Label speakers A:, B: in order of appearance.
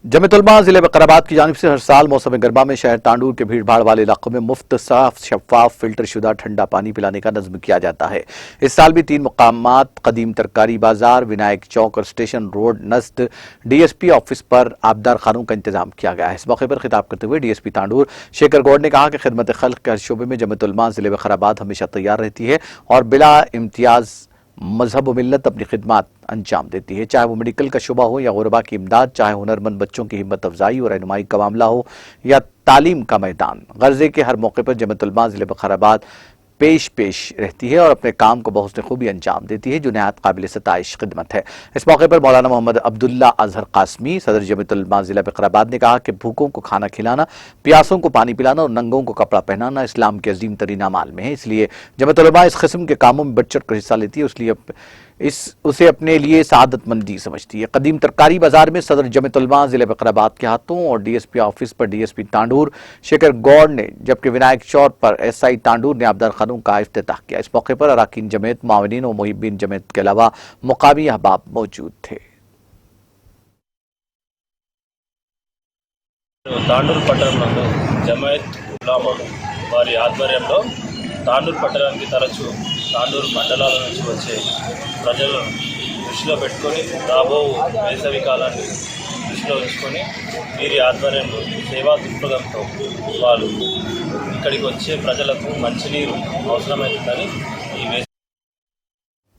A: जमियतुलमा जिले विकाराबाद की जानिब से हर साल मौसम गर्मा में शहर तांडूर के भीड़ भाड़ वाले इलाकों में मुफ्त साफ शफाफ फिल्टर शुदा ठंडा पानी पिलाने का नज़्म किया जाता है। इस साल भी 3 मुकामात कदीम तरकारी बाजार, विनायक चौक और स्टेशन रोड नस्त डीएसपी ऑफिस पर आबदार खानों का इंतजाम किया गया है। इस मौके पर खिताब करते हुए डीएसपी तांडूर शेखर गौड़ ने कहा कि खिदमत खल्क के हर शोबे में जमियतुलमा जिले विकाराबाद हमेशा तैयार रहती है और बिला इम्तियाज मजहब व मिल्लत अपनी खिदमत अंजाम देती है, चाहे वो मेडिकल का शुबा हो या गुरबा की इमदाद, चाहे हुनरमंद बच्चों की हिम्मत अफजाई और रहनुमाई का मामला हो या तालीम का मैदान। गर्जे के हर मौके पर जमियतुलमा जिले विकाराबाद पेश रहती है और अपने काम को बहुत खूबी अंजाम देती है, जो नहायत काबिल सताइश खिदमत है। इस मौके पर मौलाना मोहम्मद अब्दुल्ला अजहर कासमी सदर जमियतुलमा जिला विकाराबाद ने कहा कि भूखों को खाना खिलाना, प्यासों को पानी पिलाना और नंगों को कपड़ा पहनाना इस्लाम के अजीम तरीन अमाल में है, इसलिए जमियतुलमा इस किस्म के कामों में बढ़ चढ़ कर हिस्सा लेती है, इसलिए उसे अपने लिए सआदतमंदी समझती है। कदीम तरकारी बाजार में सदर जमियतुलमा जिले विकाराबाद के हाथों और डीएसपी ऑफिस पर डीएसपी तांडूर शेखर गौड़ ने, जबकि विनायक चौक पर एसआई तांडूर ने आबदार खानों का इफ्तिताह किया। इस मौके पर अराकीन जमीयत, मावनीन और मुहिब्बीन जमीयत के अलावा मुकामी अहबाब मौजूद थे।
B: తాండూరు పట్టణంలో జమాయత్ ఉలామా వారి ఆధ్వర్యంలో తాండూరు పట్టణానికి తరచూ తాండూరు మండలాల నుంచి వచ్చే ప్రజలను దృష్టిలో పెట్టుకొని రాబో వేసవి కాలాన్ని దృష్టిలో ఉంచుకొని వీరి ఆధ్వర్యంలో సేవా దృక్పథంతో వాళ్ళు ఇక్కడికి వచ్చే ప్రజలకు మంచినీరు అవసరమవుతుందని ఈ